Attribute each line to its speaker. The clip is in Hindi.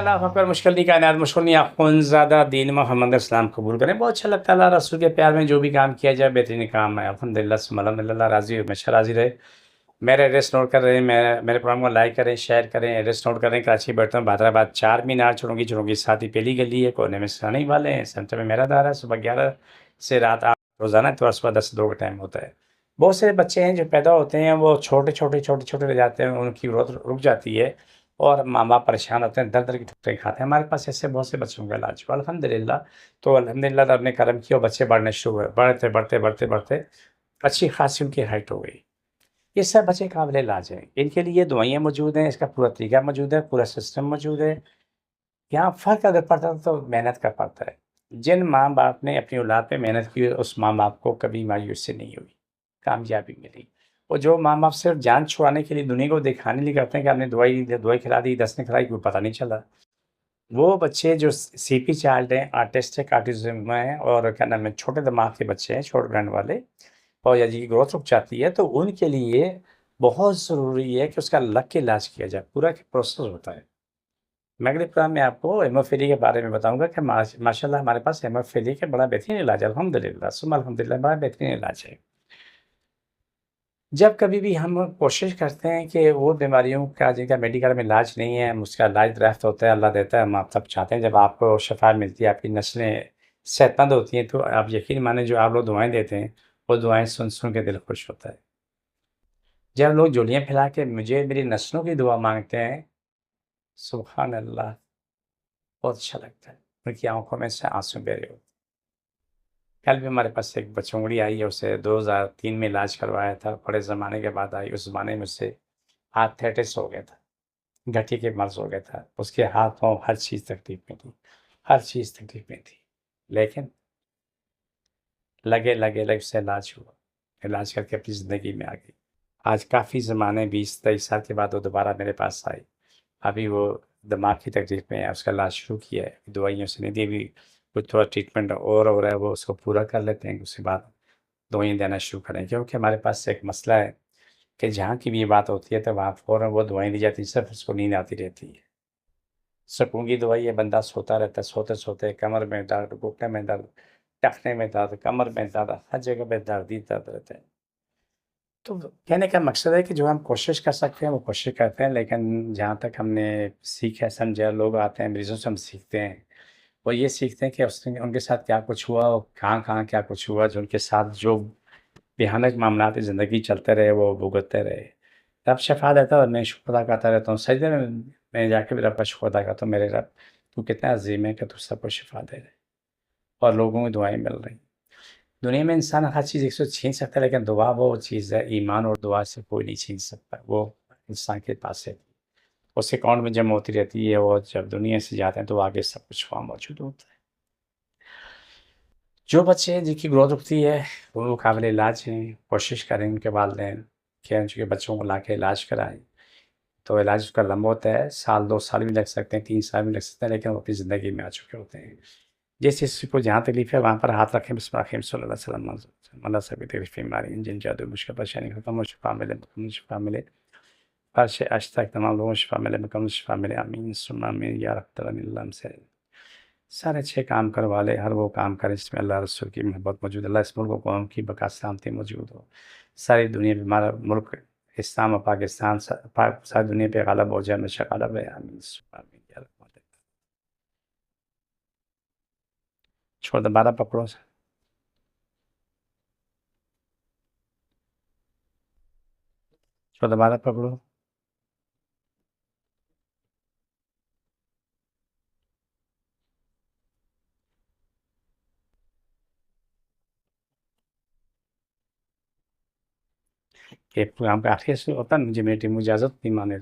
Speaker 1: अल्लाह अकबर। मुश्किल नहीं कायनात मुश्किल नहीं अख़ुनज़ादा दीन मोहम्मद इस्लाम कबूल करें। बहुत अच्छा लगता है अल्लाह रसूल के प्यार में जो भी काम किया जाए बेहतरीन काम है। अल्हम्दुलिल्लाह सुम्मा अल्हम्दुलिल्लाह, राज़ी हमेशा राज़ी रहे। मेरा एड्रेस नोट कर रहे हैं, मेरे प्रोग्राम को लाइक करें, शेयर करें। एड्रेस नोट करें, कराची बैठता हूँ हैदराबाद, 4 मीनार चुरंगी साथ ही पहली गली है, कोने में सरानी वाले हैं। सेंटर में मेरा दारा है, सुबह 11 से रात 8 रोज़ाना, तो सुबह 10 से 2 का टाइम होता है। बहुत से बच्चे हैं जो पैदा होते हैं वो छोटे रह जाते हैं, उनकी ग्रोथ रुक जाती है और माँ-बाप परेशान होते हैं, दर-दर की ठोकरें खाते हैं। हमारे पास ऐसे बहुत से बच्चों का इलाज हुआ अल्हम्दुलिल्लाह। तो अल्हम्दुलिल्लाह रब ने करम किया और बच्चे बढ़ने शुरू हुए। बढ़ते अच्छी खासी उनकी हाइट हो गई। ये सब बच्चे काबिल इलाज हैं। इनके लिए दवाइयाँ मौजूद हैं, इसका पूरा तरीका मौजूद है, पूरा सिस्टम मौजूद है। यहाँ फ़र्क अगर पड़ता है तो मेहनत का पड़ता है। जिन माँ-बाप ने अपनी औलाद पे मेहनत की, उस माँ-बाप को कभी मायूसी नहीं हुई, कामयाबी मिली। और जो माँ-बाप सिर्फ़ जान छुड़ाने के लिए, दुनिया को दिखाने लिए करते हैं कि हमने दवाई खिला दी, 10 ने खिलाई, कोई पता नहीं चला। वो बच्चे जो सीपी चाइल्ड हैं, ऑटिस्टिक, ऑटिज़्म में हैं और क्या नाम है, छोटे दिमाग के बच्चे हैं, शॉर्ट ब्रेन वाले, और या जिनकी ग्रोथ रुक जाती है, तो उनके लिए बहुत ज़रूरी है कि उसका लग के इलाज किया जाए। पूरा एक प्रोसेस होता है। मैं अगले प्रोग्राम में आपको हेमोफीलिया के बारे में बताऊँगा कि माशाल्लाह हमारे पास हेमोफीलिया का बड़ा बेहतरीन इलाज है, अल्हम्दुलिल्लाह, सुम्मा अल्हम्दुलिल्लाह, बड़ा बेहतरीन इलाज है। जब कभी भी हम कोशिश करते हैं कि वो बीमारियों का जिनका मेडिकल में इलाज नहीं है, उसका इलाज दरफ़्त होता है, अल्लाह देता है, हम आप सब चाहते हैं जब आपको शफ़ा मिलती है, आपकी नस्लें सेहतमंद होती हैं, तो आप यकीन मानें जो आप लोग दुआएँ देते हैं, वो दुआएँ सुन के दिल खुश होता है। जब लोग झोलियाँ फैला के मुझे मेरी नस्लों की दुआ माँगते हैं, सुभान अल्लाह, बहुत अच्छा लगता है। उनकी आँखों में से आँसू बह रहे होते हैं। कल भी हमारे पास एक बचौड़ी आई है, उसे 2003 में इलाज करवाया था, बड़े ज़माने के बाद आई। उस ज़माने में उससे आर्थराइटिस हो गया था, गठिया के मर्ज़ हो गया था। उसके हाथ-पाँव हर चीज़ तकलीफ़ में थी, हर चीज़ तकलीफ़ में थी। लेकिन लगे उससे इलाज हुआ, इलाज करके अपनी ज़िंदगी में आ गई। आज काफ़ी ज़माने 20-23 साल के बाद वो दोबारा मेरे पास आई। अभी वो दिमाग की तकलीफ़ में है, उसका इलाज शुरू किया है, दवाइयाँ उसने दी, अभी कुछ थोड़ा ट्रीटमेंट और हो रहा है, वो उसको पूरा कर लेते हैं, उसके बाद दवाइयाँ देना शुरू करें। क्योंकि हमारे पास एक मसला है कि जहाँ की भी ये बात होती है तो वहाँ फ़ौरन वो दवाएँ दी जाती हैं, सिर्फ़ उसको नींद आती रहती है। सुकून की दवाई है, बंदा सोता रहता है, सोते-सोते कमर में दर्द, घुटने में दर्द, टखने में दर्द, कमर में दर्द, हर जगह पे दर्द ही दर्द रहता है। तो कहने का मकसद है कि जो हम कोशिश कर सकते हैं, वो कोशिश करते हैं, लेकिन जहाँ तक हमने सीखा समझा, लोग आते हैं, मरीज़ों से हम सीखते हैं। वो ये सीखते हैं कि उसने उनके साथ क्या कुछ हुआ और कहाँ-कहाँ क्या कुछ हुआ, जो उनके साथ जो भयानक मामलात ज़िंदगी चलते रहे, वो भुगतते रहे। रब शफ़ा देता है और मैं शुक्र अदा करता रहता हूँ। सजदे में मैं जाके भी रब का शुक्र अदा करता हूँ, मेरे रब तू कितना अज़ीम है कि तू सबको शिफ़ा दे रहे और लोगों को दुआएँ मिल रही। दुनिया में इंसान हर चीज़ एक से छीन सकता है, लेकिन दुआ वो चीज़ है, ईमान और दुआ से कोई नहीं छीन सकता। वो इंसान के पास है। उसके अकाउंट में जमा होती रहती है और जब दुनिया से जाते हैं तो आगे सब कुछ वहाँ मौजूद होता है। जो बच्चे जिनकी ग्रोथ रुकती है, वो काबिल इलाज हैं, कोशिश करें उनके वालिदैन कि उनके बच्चों को लाके इलाज कराएँ। तो इलाज उसका लंबा होता है, साल 2 साल भी लग सकते हैं, 3 साल भी लग सकते हैं, लेकिन वो अपनी ज़िंदगी में आ चुके होते हैं। जिस किसी को जहाँ तकलीफ़ है वहाँ पर हाथ रखें, बिस्मिल्लाह सल्लल्लाहु अलैहि वसल्लम, अल्लाह सभी तकलीफ़ें बीमारी जिन जादू मुश्किल परेशानी खत्म हो, शिफ़ा मिले, मुकम्मल शिफ़ा मिले। अर्श अर्श तक तमाम लोगों को शिफ़ा मिले, मुकम्मल शिफ़ा मिले, आमीन सुम्मा आमीन या रब्बल आलमीन से। सारे अच्छे काम करवा ले, हर वो काम करे जिसमें अल्लाह रसूल की मोहब्बत मौजूद है। अल्लाह इस मुल्क व कौम की बका सलामती मौजूद हो। सारी दुनिया में हमारा मुल्क इस्लाम और पाकिस्तान सारी दुनिया पे ग़ालिब हो जाए, हमेशा ग़ालिब रहे। आमीन सुम्मा आमीन या रब्बल आलमीन। छोड़ दोबारा पकड़ो। दोबारा पकड़ो। ये प्रोग्राम का आखिरी शुरू होता है, मुझे मेरी टीम इजाज़त नहीं माने।